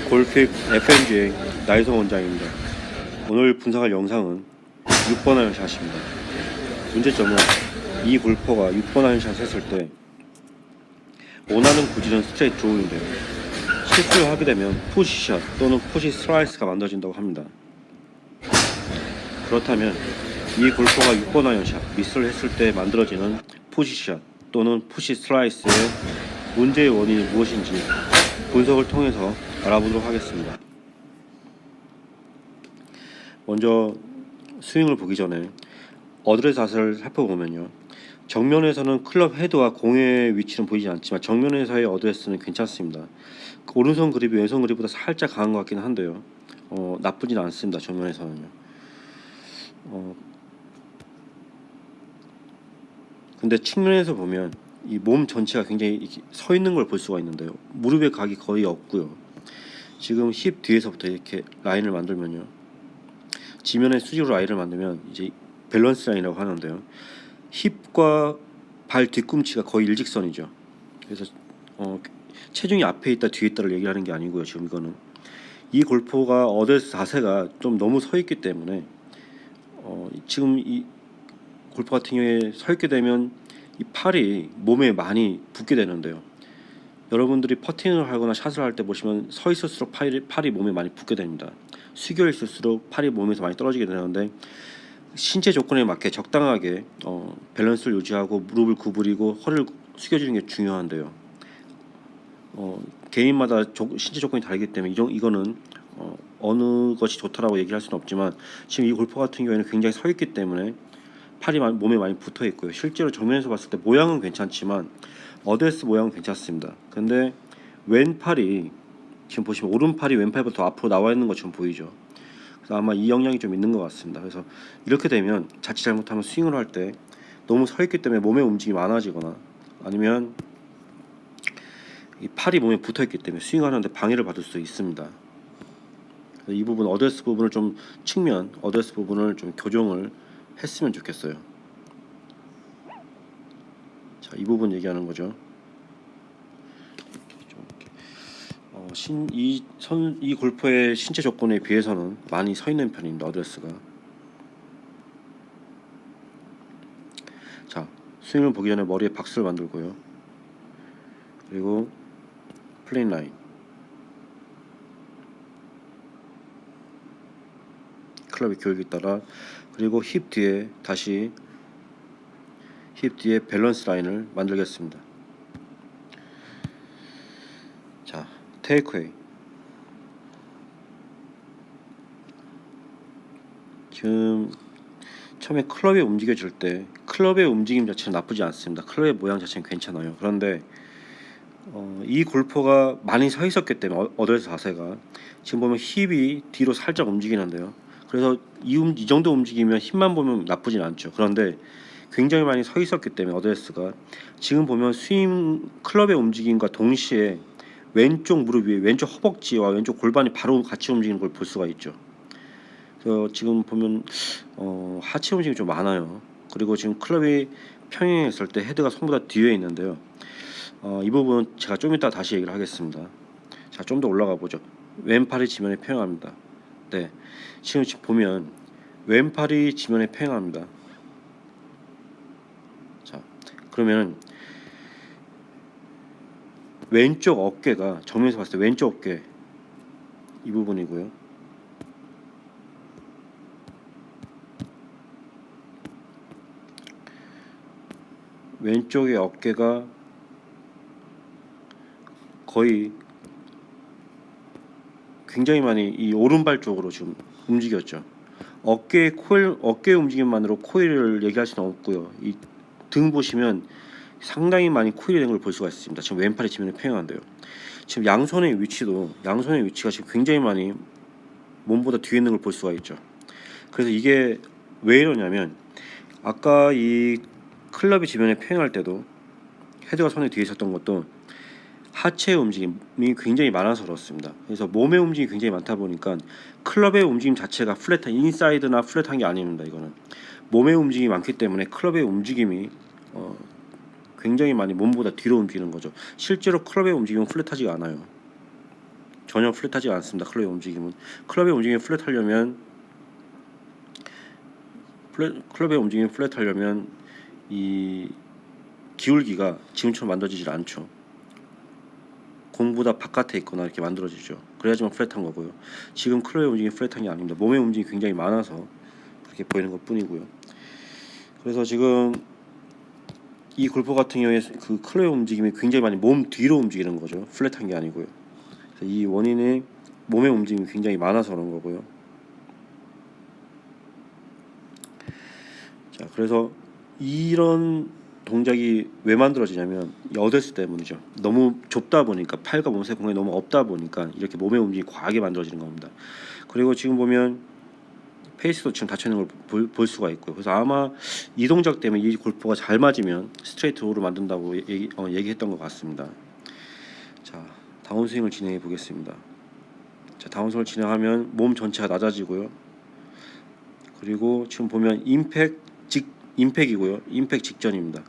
골픽 FMG의 나이성 원장입니다. 오늘 분석할 영상은 6번 아이언샷입니다. 문제점은 이 골퍼가 6번 아이언샷 했을 때 원하는 구질은 스트레이트 드로우인데요. 실수를 하게 되면 푸시샷 또는 푸시 슬라이스가 만들어진다고 합니다. 그렇다면 이 골퍼가 6번 아이언샷 미스를 했을 때 만들어지는 푸시샷 또는 푸시 슬라이스의 문제의 원인이 무엇인지 분석을 통해서 알아보도록 하겠습니다. 먼저 스윙을 보기 전에 어드레스 자세를 살펴보면요, 정면에서는 클럽 헤드와 공의 위치는 보이지 않지만 정면에서의 어드레스는 괜찮습니다. 오른손 그립이 왼손 그립보다 살짝 강한 것 같긴 한데요, 나쁘진 않습니다. 정면에서는요. 근데 측면에서 보면 이 몸 전체가 굉장히 이렇게 서 있는 걸 볼 수가 있는데요, 무릎의 각이 거의 없고요. 지금 힙 뒤에서부터 이렇게 라인을 만들면요, 지면의 수직으로 라인을 만들면 이제 밸런스 라인이라고 하는데요, 힙과 발 뒤꿈치가 거의 일직선이죠. 그래서 체중이 앞에 있다 뒤에 있다를 얘기하는 게 아니고요. 지금 이거는 이 골퍼가 어드레스 자세가 좀 너무 서 있기 때문에 지금 이 골퍼 같은 경우에 서 있게 되면 이 팔이 몸에 많이 붙게 되는데요, 여러분들이 퍼팅을 하거나 샷을 할 때 보시면 서 있을수록 팔이 몸에 많이 붙게 됩니다. 숙여 있을수록 팔이 몸에서 많이 떨어지게 되는데, 신체 조건에 맞게 적당하게 밸런스를 유지하고 무릎을 구부리고 허리를 숙여주는 게 중요한데요, 개인마다 신체 조건이 다르기 때문에 이거는 어느 것이 좋다라고 얘기할 수는 없지만, 지금 이 골퍼 같은 경우에는 굉장히 서 있기 때문에 팔이 몸에 많이 붙어 있고요. 실제로 정면에서 봤을 때 모양은 괜찮지만 어드레스 모양은 괜찮습니다. 근데 왼팔이 지금 보시면 오른팔이 왼팔보다 더 앞으로 나와 있는 것처럼 보이죠. 그래서 아마 이 영향이 좀 있는 것 같습니다. 그래서 이렇게 되면 자칫 잘못하면 스윙을 할 때 너무 서 있기 때문에 몸의 움직임이 많아지거나, 아니면 이 팔이 몸에 붙어 있기 때문에 스윙하는데 방해를 받을 수 있습니다. 이 부분 어드레스 부분을 좀 어드레스 부분을 좀 교정을 했으면 좋겠어요. 자, 이 부분 얘기하는 거죠. 이 골퍼의 신체 조건에 비해서는 많이 서 있는 편입니다. 어드레스가. 자, 스윙을 보기 전에 머리에 박스를 만들고요. 그리고 플레인 라인, 클럽의 교육에 따라, 그리고 힙 뒤에 밸런스 라인을 만들겠습니다. 자, 테이크웨이. 지금 처음에 클럽이 움직여질 때 클럽의 움직임 자체는 나쁘지 않습니다. 클럽의 모양 자체는 괜찮아요. 그런데 이 골퍼가 많이 서 있었기 때문에 어드레스 자세가 지금 보면 힙이 뒤로 살짝 움직이는데요, 그래서 이 정도 움직이면 힙만 보면 나쁘진 않죠. 그런데 굉장히 많이 서 있었기 때문에 어드레스가 지금 보면 스윙 클럽의 움직임과 동시에 왼쪽 무릎 위에 왼쪽 허벅지와 왼쪽 골반이 바로 같이 움직이는 걸 볼 수가 있죠. 그래서 지금 보면 하체 움직임이 좀 많아요. 그리고 지금 클럽이 평행했을 때 헤드가 손보다 뒤에 있는데요, 이 부분은 제가 좀 이따 다시 얘기를 하겠습니다. 자, 좀 더 올라가 보죠. 왼팔이 지면에 평행합니다. 네, 지금 보면 왼팔이 지면에 평행합니다. 자, 그러면 왼쪽 어깨가 정면에서 봤을 때 왼쪽 어깨 이 부분이고요, 왼쪽의 어깨가 거의 굉장히 많이 이 오른발 쪽으로 지금 움직였죠. 어깨 움직임만으로 코일을 얘기할 수는 없고요. 이 등 보시면 상당히 많이 코일이 된 걸 볼 수가 있습니다. 지금 왼팔이 지면에 평행한데요. 지금 양손의 위치가 지금 굉장히 많이 몸보다 뒤에 있는 걸 볼 수가 있죠. 그래서 이게 왜 이러냐면, 아까 이 클럽이 지면에 평행할 때도 헤드가 손에 뒤에 있었던 것도 하체의 움직임이 굉장히 많아서 그렇습니다. 그래서 몸의 움직임이 굉장히 많다 보니까 클럽의 움직임 자체가 인사이드나 플랫한 게 아닙니다. 이거는 몸의 움직임이 많기 때문에 클럽의 움직임이 굉장히 많이 몸보다 뒤로 움직이는 거죠. 실제로 클럽의 움직임은 플랫하지가 않아요. 전혀 플랫하지 않습니다. 클럽의 움직임은. 클럽의 움직임이 플랫하려면 이 기울기가 지금처럼 만들어지질 않죠. 공보다 바깥에 있거나 이렇게 만들어지죠. 그래야지만 플랫한 거고요. 지금 클럽의 움직임이 플랫한 게 아닙니다. 몸의 움직임이 굉장히 많아서 그렇게 보이는 것 뿐이고요. 그래서 지금 이 골프 같은 경우에 그 클럽의 움직임이 굉장히 많이 몸 뒤로 움직이는 거죠. 플랫한 게 아니고요. 그래서 이 원인이 몸의 움직임이 굉장히 많아서 그런 거고요. 자, 그래서 이런 동작이 왜 만들어지냐면 어드레스 때문이죠. 너무 좁다 보니까 팔과 몸 사이 공간이 너무 없다 보니까 이렇게 몸의 움직임이 과하게 만들어지는 겁니다. 그리고 지금 보면 페이스도 지금 닫혀 있는 걸 볼 수가 있고요. 그래서 아마 이 동작 때문에 이 골프가 잘 맞으면 스트레이트 홀을 만든다고 얘기했던 것 같습니다. 자, 다운스윙을 진행해 보겠습니다. 자, 다운스윙을 진행하면 몸 전체가 낮아지고요. 그리고 지금 보면 임팩이고요. 임팩 직전입니다.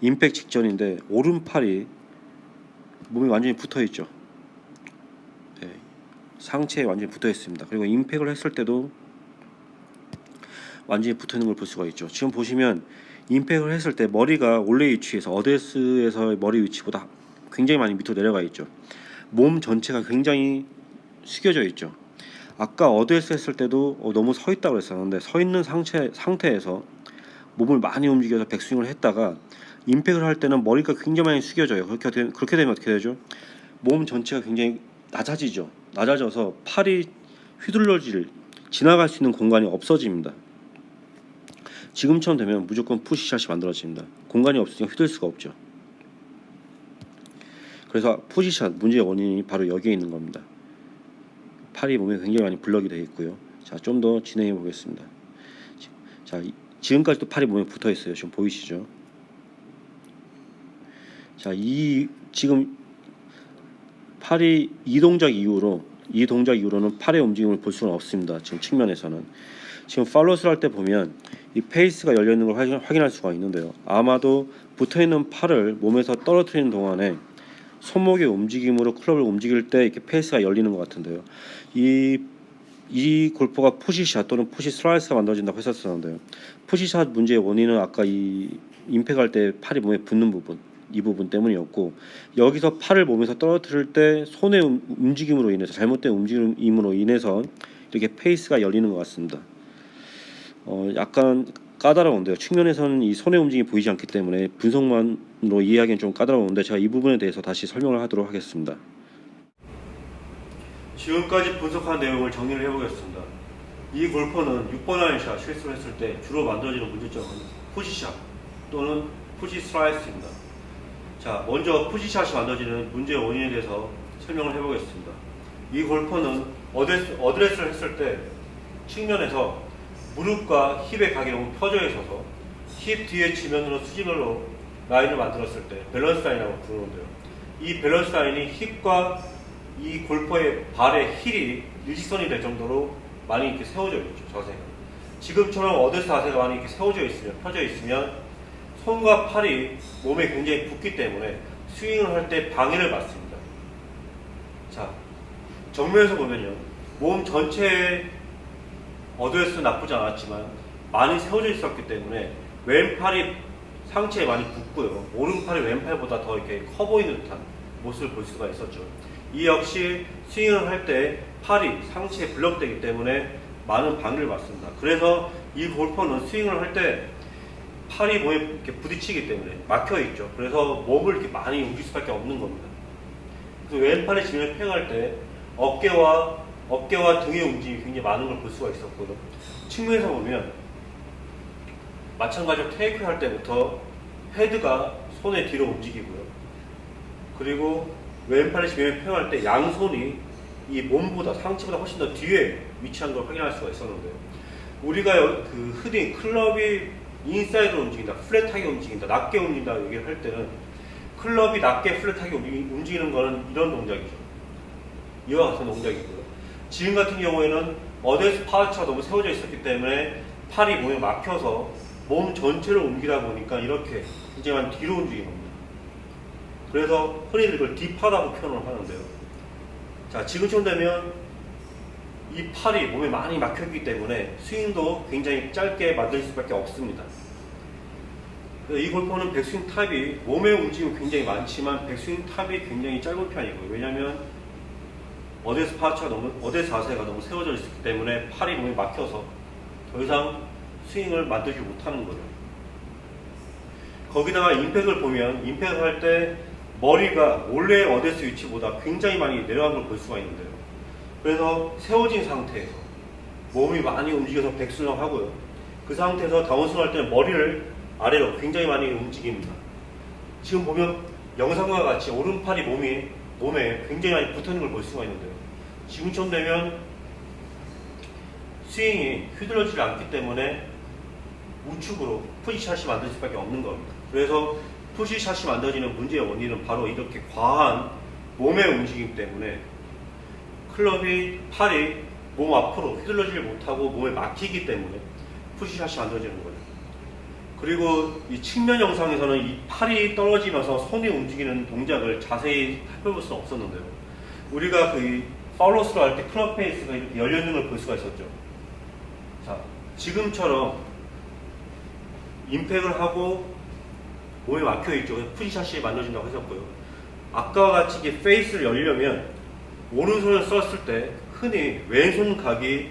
임팩 직전인데 오른팔이 몸이 완전히 붙어 있죠. 네, 상체에 완전히 붙어 있습니다. 그리고 임팩을 했을 때도 완전히 붙어 있는 걸 볼 수가 있죠. 지금 보시면 임팩을 했을 때 머리가 원래 위치에서 어드레스에서의 머리 위치보다 굉장히 많이 밑으로 내려가 있죠. 몸 전체가 굉장히 숙여져 있죠. 아까 어드레스 했을 때도 너무 서 있다고 그랬었는데 서 있는 상태에서 몸을 많이 움직여서 백스윙을 했다가 임팩을 할 때는 머리가 굉장히 많이 숙여져요. 그렇게 되면 어떻게 되죠? 몸 전체가 굉장히 낮아지죠. 낮아져서 팔이 지나갈 수 있는 공간이 없어집니다. 지금처럼 되면 무조건 푸시샷이 만들어집니다. 공간이 없으니까 휘둘 수가 없죠. 그래서 푸시샷 문제의 원인이 바로 여기에 있는 겁니다. 팔이 몸에 굉장히 많이 블럭이 되어 있고요. 자, 좀 더 진행해 보겠습니다. 자, 지금까지도 팔이 몸에 붙어 있어요. 지금 보이시죠? 자, 지금 팔이 이 동작 이후로는 팔의 움직임을 볼 수는 없습니다. 지금 측면에서는 지금 팔로스를 할 때 보면 이 페이스가 열려 있는 걸 확인할 수가 있는데요. 아마도 붙어 있는 팔을 몸에서 떨어뜨리는 동안에 손목의 움직임으로 클럽을 움직일 때 이렇게 페이스가 열리는 것 같은데요. 이 골프가 푸시샷 또는 푸시 슬라이스가 만들어진다고 했었는데요. 푸시샷 문제의 원인은 아까 이 임팩할 때 팔이 몸에 붙는 부분, 이 부분 때문이었고, 여기서 팔을 몸에서 떨어뜨릴 때 손의 움직임으로 인해서, 잘못된 움직임으로 인해서 이렇게 페이스가 열리는 것 같습니다. 약간 까다로운데요. 측면에서는 이 손의 움직임이 보이지 않기 때문에 분석만으로 이해하기는 좀 까다로운데, 제가 이 부분에 대해서 다시 설명을 하도록 하겠습니다. 지금까지 분석한 내용을 정리를 해보겠습니다. 이 골퍼는 6번 아이언샷 실수를 했을 때 주로 만들어지는 문제점은 푸시샷 또는 푸시 슬라이스입니다. 자, 먼저 푸시샷이 만들어지는 문제의 원인에 대해서 설명을 해보겠습니다. 이 골퍼는 어드레스를 했을 때 측면에서 무릎과 힙의 각이 너무 펴져 있어서 힙 뒤에 지면으로 수직으로 라인을 만들었을 때 밸런스 라인이라고 부르는데요. 이 밸런스 라인이 힙과 이 골퍼의 발의 힐이 일직선이 될 정도로 많이 이렇게 세워져 있죠. 자세가. 지금처럼 어드레스 자세가 많이 이렇게 펴져 있으면 손과 팔이 몸에 굉장히 붙기 때문에 스윙을 할 때 방해를 받습니다. 자, 정면에서 보면요. 몸 전체에 어드레스는 나쁘지 않았지만 많이 세워져 있었기 때문에 왼팔이 상체에 많이 붙고요. 오른팔이 왼팔보다 더 이렇게 커 보이는 듯한 모습을 볼 수가 있었죠. 이 역시 스윙을 할 때 팔이 상체에 블럭되기 때문에 많은 방해를 받습니다. 그래서 이 골퍼는 스윙을 할 때 팔이 몸에 이렇게 부딪히기 때문에 막혀 있죠. 그래서 몸을 이렇게 많이 움직일 수밖에 없는 겁니다. 그래서 왼팔의 지면을 팽할 때 어깨와 등의 움직임이 굉장히 많은 걸 볼 수가 있었고요. 측면에서 보면 마찬가지로 테이크 할 때부터 헤드가 손의 뒤로 움직이고요. 그리고 왼팔의 지면을 팽할 때 양손이 이 몸보다 상체보다 훨씬 더 뒤에 위치한 걸 확인할 수가 있었는데요. 우리가 그 흔히 클럽이 인사이드로 움직인다, 플랫하게 움직인다, 낮게 움직인다 얘기를 할 때는 클럽이 낮게 플랫하게 움직이는 거는 이런 동작이죠. 이와 같은 동작이고요. 지금 같은 경우에는 어드레스 파우치가 너무 세워져 있었기 때문에 팔이 몸에 막혀서 몸 전체를 옮기다 보니까 이렇게 굉장히 많이 뒤로 움직이는 겁니다. 그래서 흔히 이걸 딥하다고 표현을 하는데요. 자, 지금 보시면 이 골퍼는 6번 아이언샷 실수를 했을 때 주로 만들어지는 문제점은 푸시샷 또는 푸시 슬라이스입니다. 자, 먼저 푸시샷이 만들어지는 문제의 원인에 대해서 설명을 해보겠습니다. 이 골퍼는 자, 지금쯤 되면 이 팔이 몸에 많이 막혔기 때문에 스윙도 굉장히 짧게 만들 수밖에 없습니다. 이 골퍼는 백스윙 탑이 몸의 움직임이 굉장히 많지만 백스윙 탑이 굉장히 짧은 편이고요. 왜냐하면 어데스 자세가 너무 세워져 있기 때문에 팔이 몸에 막혀서 더 이상 스윙을 만들지 못하는 거죠. 거기다가 임팩을 보면 임팩을 할 때 머리가 원래 어데스 위치보다 굉장히 많이 내려간 걸 볼 수가 있는데요. 그래서 세워진 상태에서 몸이 많이 움직여서 백스윙을 하고요. 그 상태에서 다운스윙 할 때는 머리를 아래로 굉장히 많이 움직입니다. 지금 보면 영상과 같이 오른팔이 몸에 굉장히 많이 붙어있는 걸 볼 수가 있는데요. 지금쯤 되면 스윙이 휘둘러지지 않기 때문에 우측으로 푸시샷이 만들 수밖에 없는 겁니다. 그래서 푸시샷이 만들어지는 문제의 원인은 바로 이렇게 과한 몸의 움직임 때문에 팔이 몸 앞으로 휘둘러지지 못하고 몸에 막히기 때문에 푸시샷이 만들어지는 거죠. 그리고 이 측면 영상에서는 이 팔이 떨어지면서 손이 움직이는 동작을 자세히 살펴볼 수는 없었는데요. 우리가 그 파울로스로 할 때 클럽 페이스가 이렇게 열려있는 걸 볼 수가 있었죠. 자, 지금처럼 임팩을 하고 몸에 막혀있죠. 푸시샷이 만들어진다고 했었고요. 아까와 같이 이게 페이스를 열려면 오른손을 썼을 때 흔히 왼손 각이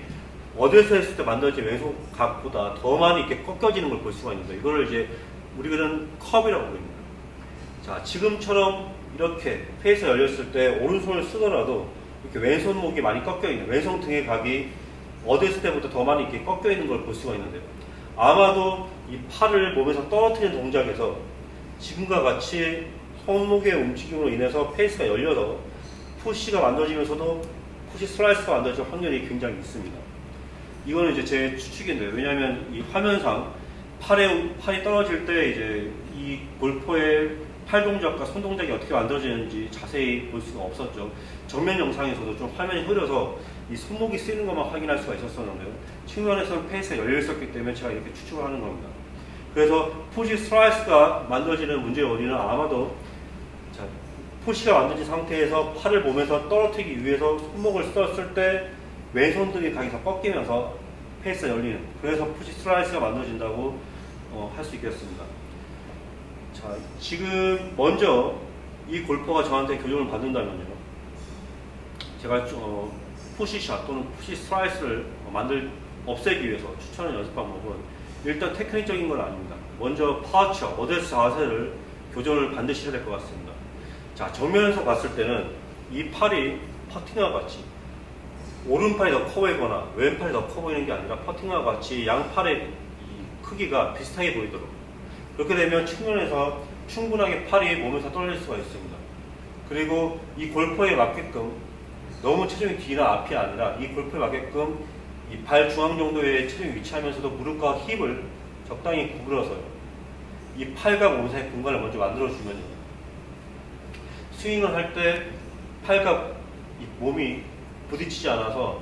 어디서 했을 때 만들어진 왼손 각보다 더 많이 이렇게 꺾여지는 걸 볼 수가 있는데 이거를 이제 우리는 컵이라고 부릅니다. 자, 지금처럼 이렇게 페이스가 열렸을 때 오른손을 쓰더라도 이렇게 왼손목이 많이 꺾여 있는 왼손 등의 각이 어디서 때보다 더 많이 이렇게 꺾여 있는 걸 볼 수가 있는데요. 아마도 이 팔을 몸에서 떨어뜨리는 동작에서 지금과 같이 손목의 움직임으로 인해서 페이스가 열려서 푸시가 만들어지면서도 푸시 슬라이스가 만들어질 확률이 굉장히 있습니다. 이거는 이제 제 추측인데요. 왜냐하면 이 화면상 팔이 떨어질 때 이제 이 골퍼의 팔 동작과 손 동작이 어떻게 만들어지는지 자세히 볼 수가 없었죠. 정면 영상에서도 좀 화면이 흐려서 이 손목이 쓰이는 것만 확인할 수가 있었었는데요. 측면에서는 페이스가 열려 있었기 때문에 제가 이렇게 추측을 하는 겁니다. 그래서 푸시 슬라이스가 만들어지는 문제의 원인은 아마도 푸시가 만들어진 상태에서 팔을 몸에서 떨어뜨리기 위해서 손목을 썼을 때 왼손 등의 각이 더 꺾이면서 페이스가 열리는, 그래서 푸시 슬라이스가 만들어진다고 할 수 있겠습니다. 자, 지금 먼저 이 골퍼가 저한테 교정을 받는다면요, 제가 푸시샷 또는 푸시 슬라이스를 없애기 위해서 추천하는 연습 방법은 일단 테크닉적인 건 아닙니다. 먼저 파워처, 어데스 자세를 교정을 반드시 해야 될 것 같습니다. 자, 정면에서 봤을 때는 이 팔이 퍼팅과 같이 오른팔이 더 커 보이거나 왼팔이 더 커 보이는 게 아니라 퍼팅과 같이 양팔의 이 크기가 비슷하게 보이도록, 그렇게 되면 측면에서 충분하게 팔이 몸에서 떨어질 수가 있습니다. 그리고 이 골퍼에 맞게끔 너무 체중이 뒤나 앞이 아니라 이 골퍼에 맞게끔 이 발 중앙 정도의 체중이 위치하면서도 무릎과 힙을 적당히 구부려서요, 이 팔과 몸 사이 공간을 먼저 만들어주면요, 스윙을 할 때 팔과 이 몸이 부딪히지 않아서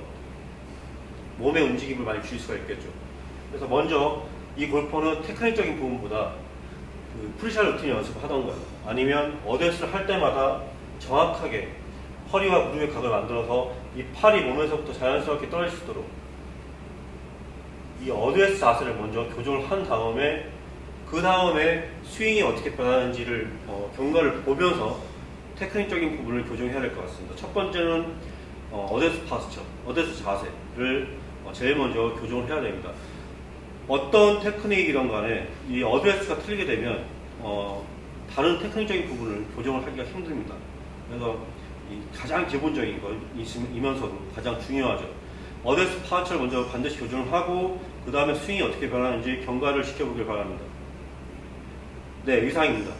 몸의 움직임을 많이 줄일 수가 있겠죠. 그래서 먼저 이 골퍼는 테크닉적인 부분보다 그 프리샷 루틴 연습을 하던가요, 아니면 어데스를 할 때마다 정확하게 허리와 무릎의 각을 만들어서 이 팔이 몸에서부터 자연스럽게 떨어질 수 있도록 이 어드레스 자세를 먼저 교정을 한 다음에 그 다음에 스윙이 어떻게 변하는지를 경과를 보면서 테크닉적인 부분을 교정해야 될 것 같습니다. 첫 번째는 어데스 파스처, 어데스 자세를 제일 먼저 교정을 해야 됩니다. 어떤 테크닉이든 간에 이 어드레스가 틀리게 되면 다른 테크닉적인 부분을 교정을 하기가 힘듭니다. 그래서 이 가장 기본적인 것이면서도 가장 중요하죠. 어데스 파스처를 먼저 반드시 교정을 하고 그 다음에 스윙이 어떻게 변하는지 경과를 시켜보길 바랍니다. 네, 이상입니다.